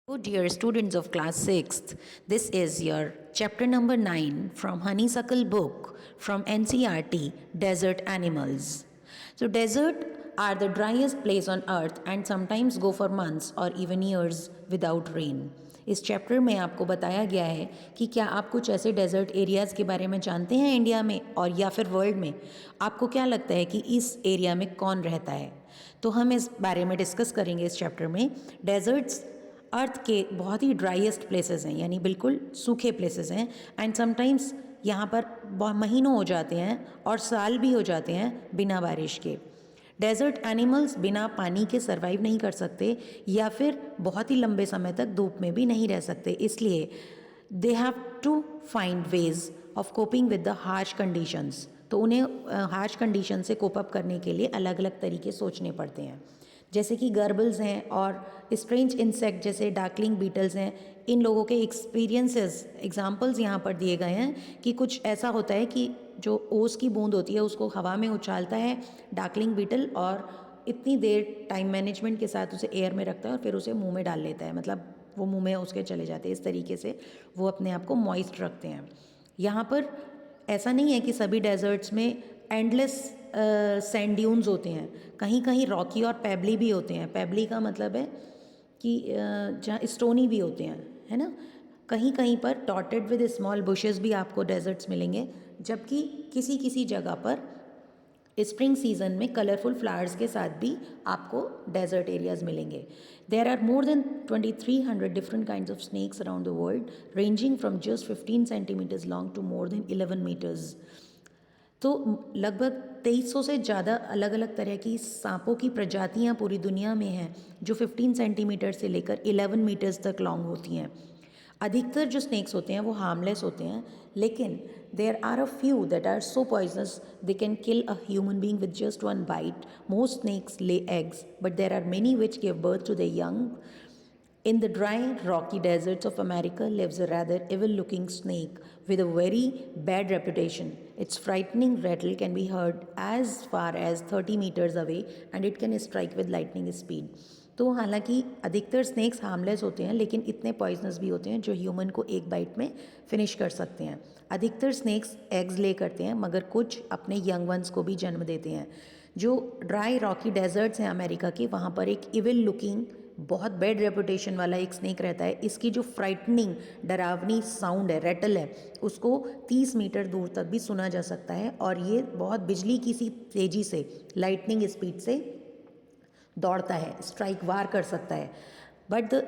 Oh, dear students of class 6th, this is your chapter number 9 from Honeysuckle book from NCERT Desert Animals. So, desert are the driest place on earth and sometimes go for months or even years without rain. इस chapter में आपको बताया गया है कि क्या आप कुछ ऐसे डेजर्ट एरियाज़ के बारे में जानते हैं इंडिया में और या फिर वर्ल्ड में। आपको क्या लगता है कि इस एरिया में कौन रहता है। तो हम इस बारे में डिस्कस करेंगे इस चैप्टर में। डेजर्ट्स अर्थ के बहुत ही ड्राइएस्ट प्लेसेस हैं, यानी बिल्कुल सूखे प्लेसेस हैं। एंड समटाइम्स यहाँ पर महीनों हो जाते हैं और साल भी हो जाते हैं बिना बारिश के। डेजर्ट एनिमल्स बिना पानी के सर्वाइव नहीं कर सकते या फिर बहुत ही लंबे समय तक धूप में भी नहीं रह सकते, इसलिए they have to find ways of coping with the harsh conditions. तो उन्हें हार्श कंडीशन से कोप अप करने के लिए अलग अलग तरीके सोचने पड़ते हैं, जैसे कि गर्बल्स हैं और स्ट्रेंज इंसेक्ट जैसे डार्कलिंग बीटल्स हैं। इन लोगों के एक्सपीरियंसेस एग्जांपल्स यहाँ पर दिए गए हैं कि कुछ ऐसा होता है कि जो ओस की बूंद होती है उसको हवा में उछालता है डार्कलिंग बीटल और इतनी देर टाइम मैनेजमेंट के साथ उसे एयर में रखता है और फिर उसे मुंह में डाल लेता है, मतलब वो मुंह में उसके चले जाते हैं। इस तरीके से वो अपने आप को मॉइस्ट रखते हैं। यहाँ पर ऐसा नहीं है कि सभी डेजर्ट्स में एंडलेस सैंड ड्यून्स होते हैं, कहीं कहीं रॉकी और पेबली भी होते हैं। पेबली का मतलब है कि जहाँ स्टोनी भी होते हैं, है ना। कहीं कहीं पर डॉटेड विद स्मॉल बुशेस भी आपको डेजर्ट्स मिलेंगे, जबकि किसी किसी जगह पर स्प्रिंग सीजन में कलरफुल फ्लावर्स के साथ भी आपको डेजर्ट एरियाज मिलेंगे। There are more than 2300 different kinds of snakes around the world, ranging from just 15 centimetres long to more than 11 metres. तो लगभग 2300 से ज़्यादा अलग अलग तरह की सांपों की प्रजातियां पूरी दुनिया में हैं, जो 15 सेंटीमीटर से लेकर 11 मीटर्स तक लॉन्ग होती हैं। अधिकतर जो स्नेक्स होते हैं वो हार्मलेस होते हैं, लेकिन there are a few that are so poisonous they can kill a human being with just one bite. Most snakes lay eggs, but there are many which give birth to the young. In the dry, rocky deserts of America lives a rather evil looking snake with a very bad reputation. Its frightening rattle can be heard as far as 30 meters away and it can strike with lightning speed. तो हालांकि अधिकतर snacks harmless होते हैं, लेकिन इतने poisonous भी होते हैं जो ह्यूमन को एक बाइट में फिनिश कर सकते हैं। अधिकतर स्नेक्स एग्स ले करते हैं, मगर कुछ अपने यंग वंस को भी जन्म देते हैं। जो ड्राई रॉकी डेजर्ट्स हैं अमेरिका के, वहाँ पर एक इविल लुकिंग बहुत बैड रेपुटेशन वाला एक स्नेक रहता है। इसकी जो फ्राइटनिंग डरावनी साउंड है, रेटल है, उसको 30 मीटर दूर तक भी सुना जा सकता है और ये बहुत बिजली की सी तेज़ी से, लाइटनिंग स्पीड से दौड़ता है, स्ट्राइक वार कर सकता है। But the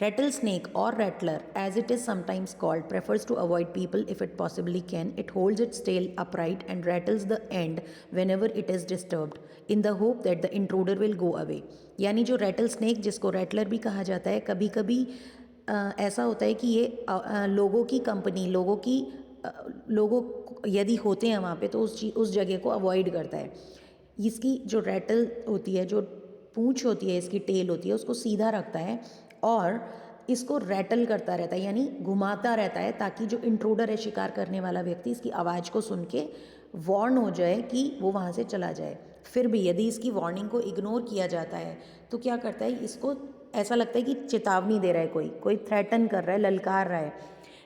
rattlesnake or rattler, as it is sometimes called, prefers to avoid people if it possibly can. It holds its tail upright and rattles the end whenever it is disturbed, in the hope that the intruder will go away. यानी जो rattlesnake, जिसको rattler भी कहा जाता है, कभी कभी ऐसा होता है कि ये लोगों की कंपनी, लोगों यदि होते हैं वहाँ पे, तो उस जगह को अवॉइड करता है। इसकी जो रैटल होती है, जो पूंछ होती है, इसकी टेल होती है, उसको सीधा रखता है और इसको रैटल करता रहता है, यानी घुमाता रहता है, ताकि जो इंट्रूडर है, शिकार करने वाला व्यक्ति, इसकी आवाज़ को सुन के वार्न हो जाए कि वो वहाँ से चला जाए। फिर भी यदि इसकी वार्निंग को इग्नोर किया जाता है तो क्या करता है, इसको ऐसा लगता है कि चेतावनी दे रहा है, कोई थ्रेटन कर रहा है, ललकार रहा है।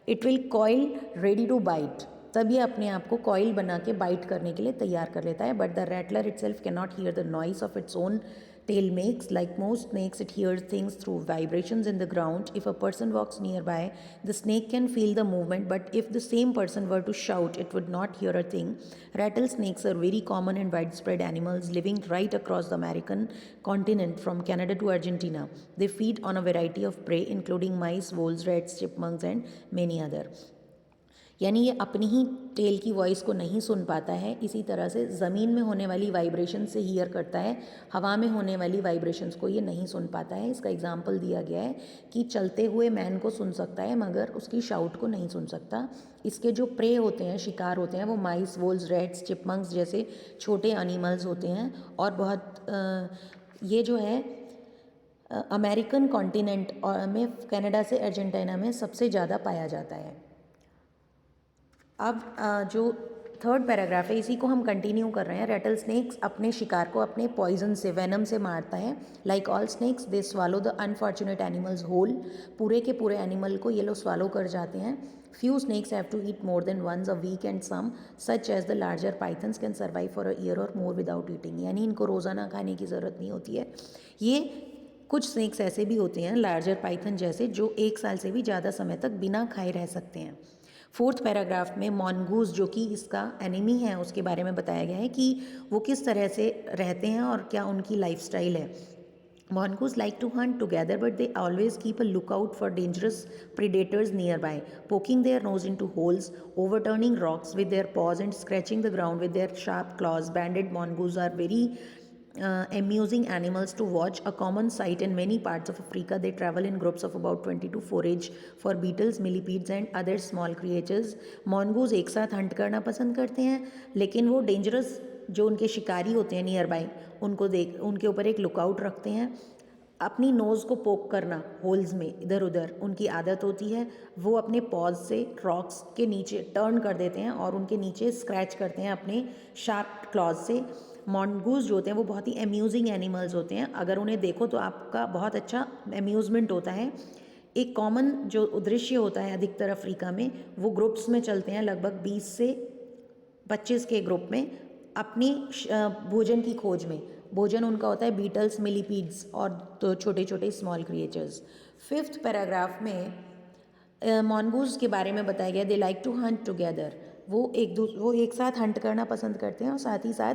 It will coil ready to bite, तब ये अपने आप को कॉइल बना के बाइट करने के लिए तैयार कर लेता है। But the rattler it self can not here the noise of its own tail makes. Like most snakes, it hears things through vibrations in the ground. If a person walks nearby, the snake can feel the movement, but if the same person were to shout, it would not hear a thing. Rattlesnakes are very common and widespread animals living right across the American continent from Canada to Argentina. They feed on a variety of prey including mice, voles, rats, chipmunks and many other. यानी ये अपनी he tell की voice को नहीं सुन पाता है, इसी तरह से ज़मीन में होने वाली वाइब्रेशन से हियर करता है, हवा में होने वाली वाइब्रेशंस को ये नहीं सुन पाता है। इसका एग्जांपल दिया गया है कि चलते हुए मैन को सुन सकता है मगर उसकी शाउट को नहीं सुन सकता। इसके जो प्रे होते हैं, शिकार होते हैं, वो माइस, वोल्स, रैट्स, चिपमंक्स जैसे छोटे एनिमल्स होते हैं और बहुत ये जो है अमेरिकन कॉन्टिनेंट में, कनाडा से अर्जेंटीना में सबसे ज़्यादा पाया जाता है। अब जो थर्ड पैराग्राफ है, इसी को हम कंटिन्यू कर रहे हैं। रेटल स्नेक्स अपने शिकार को अपने पॉइजन से, वेनम से मारता है। Like all snakes they swallow the unfortunate animals whole, पूरे के पूरे एनिमल को ये लोग स्वालो कर जाते हैं। Few snakes have to eat more than once a week and some such as the larger pythons can survive for a year or more without eating, यानी इनको रोज़ाना खाने की ज़रूरत नहीं होती है। ये कुछ स्नेक्स ऐसे भी होते हैं लार्जर पाइथन जैसे, जो 1 साल से भी ज़्यादा समय तक बिना खाए रह सकते हैं। फोर्थ पैराग्राफ में मॉनगूज जो कि इसका एनिमी है उसके बारे में बताया गया है कि वो किस तरह से रहते हैं और क्या उनकी लाइफस्टाइल है। Mongoose like to hunt together, but they always keep a lookout for dangerous predators nearby, poking their nose into holes, overturning rocks with their paws, and scratching the ground with their sharp claws. Banded mongoose are very amusing animals to watch, a common sight in many parts of Africa. They travel in groups of about 20 to forage for beetles, millipedes and other small creatures. Mongoose एक साथ Hunt करना पसंद करते हैं, लेकिन वो dangerous जो उनके शिकारी होते हैं नियर बाई उनको देख उनके ऊपर एक लुकआउट रखते हैं। अपनी नोज़ को पोक करना होल्स में इधर उधर उनकी आदत होती है। वो अपने पॉज से रॉक्स के नीचे टर्न कर देते हैं और उनके नीचे स्क्रैच करते हैं अपने शार्प क्लॉज से। मॉन्गूज जो होते हैं वो बहुत ही अम्यूजिंग एनिमल्स होते हैं, अगर उन्हें देखो तो आपका बहुत अच्छा अम्यूज़मेंट होता है। एक कॉमन जो दृश्य होता है अधिकतर अफ्रीका में, वो ग्रुप्स में चलते हैं, लगभग 20 से 25 के ग्रुप में अपनी भोजन की खोज में। भोजन उनका होता है बीटल्स, मिलीपीड्स और तो छोटे छोटे स्मॉल क्रिएचर्स। फिफ्थ पैराग्राफ में मॉन्गूज के बारे में बताया गया, they like to hunt together, वो एक साथ हंट करना पसंद करते हैं और साथ ही साथ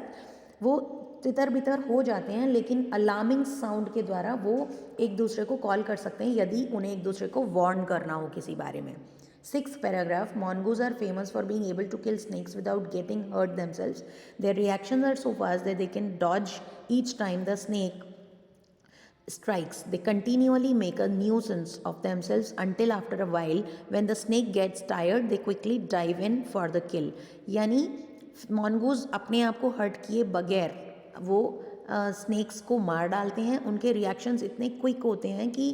वो तितर बितर हो जाते हैं, लेकिन अलार्मिंग साउंड के द्वारा वो एक दूसरे को कॉल कर सकते हैं यदि उन्हें एक दूसरे को वार्न करना हो किसी बारे में। Sixth paragraph, mongoose are famous for being able to kill snakes without getting hurt themselves. Their reactions are so fast that they can dodge each time the snake strikes. They continually make a nuisance of themselves until after a while, when the snake gets tired, they quickly dive in for the kill. यानी mongoose अपने आप को hurt किए बगैर वो snacks को मार डालते हैं। उनके रिएक्शंस इतने क्विक होते हैं कि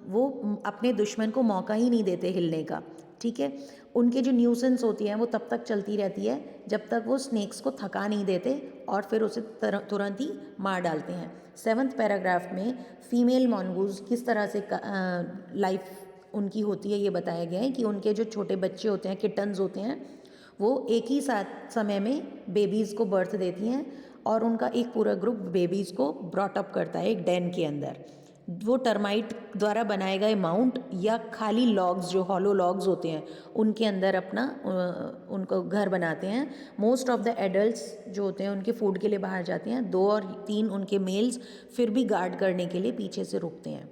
वो अपने दुश्मन को मौका ही नहीं देते हिलने का। ठीक है, उनके जो न्यूसेंस होती हैं वो तब तक चलती रहती है जब तक वो स्नेक्स को थका नहीं देते और फिर उसे तुरंत ही मार डालते हैं। सेवन्थ पैराग्राफ में फीमेल मॉन्गूज किस तरह से लाइफ उनकी होती है ये बताया गया है कि उनके जो छोटे बच्चे होते हैं, किटन्स होते हैं, वो एक ही साथ समय में बेबीज़ को बर्थ देती हैं और उनका एक पूरा ग्रुप बेबीज़ को ब्रॉटअप करता है एक डेन के अंदर। वो टर्माइट द्वारा बनाए गए माउंट या खाली लॉग्स, जो हॉलो लॉग्स होते हैं, उनके अंदर अपना उनको घर बनाते हैं। मोस्ट ऑफ द एडल्ट्स जो होते हैं उनके फूड के लिए बाहर जाते हैं। 2 और 3 उनके मेल्स फिर भी गार्ड करने के लिए पीछे से रुकते हैं।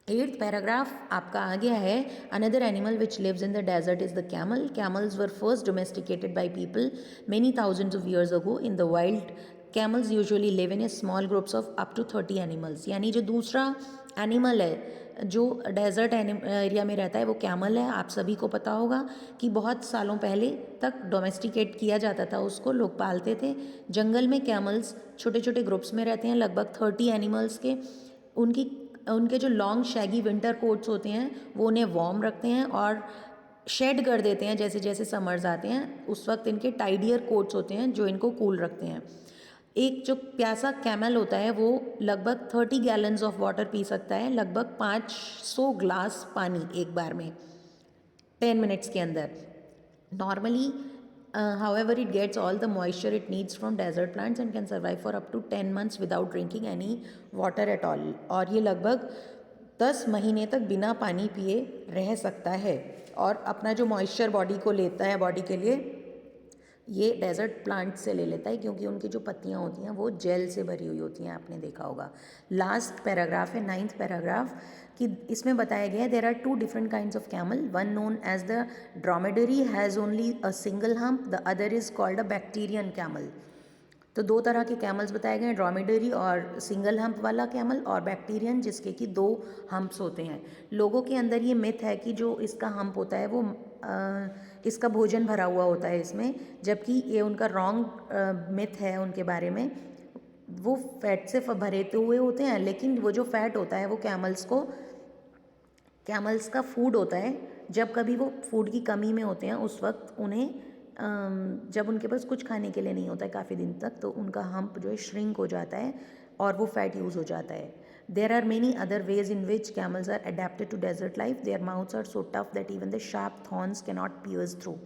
8th पैराग्राफ आपका आ गया है, another animal which lives in the desert is the camel. Camels were first domesticated by people many thousands of years ago in the wild. Camels usually live in a small groups of up to 30 animals. यानी जो दूसरा animal है जो desert area में रहता है वो camel है। आप सभी को पता होगा कि बहुत सालों पहले तक डोमेस्टिकेट किया जाता था, उसको लोग पालते थे। जंगल में कैमल्स छोटे छोटे ग्रुप्स में रहते हैं, लगभग 30 एनिमल्स के। उनके जो लॉन्ग शैगी विंटर कोट्स होते हैं वो उन्हें वार्म रखते हैं और शेड कर देते हैं जैसे जैसे समर्स आते हैं। उस वक्त इनके टाइडियर कोट्स होते हैं जो इनको कूल रखते हैं। एक जो प्यासा कैमल होता है वो लगभग 30 गैलन्स ऑफ वाटर पी सकता है, लगभग 500 ग्लास पानी एक बार में 10 मिनट्स के अंदर। Normally however it gets all the moisture it needs from desert plants and can survive for up to 10 months without drinking any water at all। और ये लगभग 10 महीने तक बिना पानी पिए रह सकता है और अपना जो मॉइस्चर बॉडी को लेता है, बॉडी के लिए ये डेजर्ट प्लांट से ले लेता है, क्योंकि उनकी जो पत्तियाँ होती हैं वो जेल से भरी हुई होती हैं, आपने देखा होगा। लास्ट पैराग्राफ है 9th पैराग्राफ कि इसमें बताया गया है there are 2 different kinds of camel. One known as the dromedary has only a single hump, the other is called a bactrian camel. तो 2 तरह के कैमल्स बताए गए हैं, ड्रोमेडरी और सिंगल हम्प वाला कैमल, और बैक्टीरियन जिसके कि 2 हम्प्स होते हैं। लोगों के अंदर ये मिथ है कि जो इसका हम्प होता है वो इसका भोजन भरा हुआ होता है इसमें, जबकि ये उनका रॉन्ग मिथ है उनके बारे में। वो फैट से भरे हुए होते हैं, लेकिन वो जो फैट होता है वो कैमल्स का फूड होता है। जब कभी वो फूड की कमी में होते हैं उस वक्त उन्हें जब उनके पास कुछ खाने के लिए नहीं होता है काफ़ी दिन तक, तो उनका हम्प जो है श्रिंक हो जाता है और वो फैट यूज़ हो जाता है. There are many other ways in which camels are adapted to desert life. Their mouths are so tough that even the sharp thorns can not pierce through.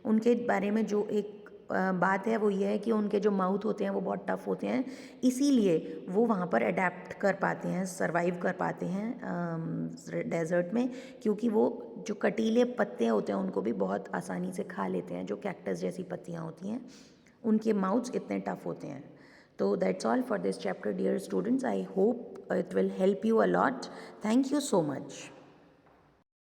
उनके बारे में जो एक बात है वो ये है कि उनके जो माउथ होते हैं वो बहुत टफ होते हैं, इसीलिए वो वहाँ पर अडेप्ट कर पाते हैं, सर्वाइव कर पाते हैं डेजर्ट में, क्योंकि वो जो कटीले पत्ते होते हैं उनको भी बहुत आसानी से खा लेते हैं. जो कैक्टस जैसी पत्तियाँ होती हैं उनके माउथ्स इतने टफ होते हैं. तो that's all for this chapter dear students. I hope it will help you a lot. Thank you so much.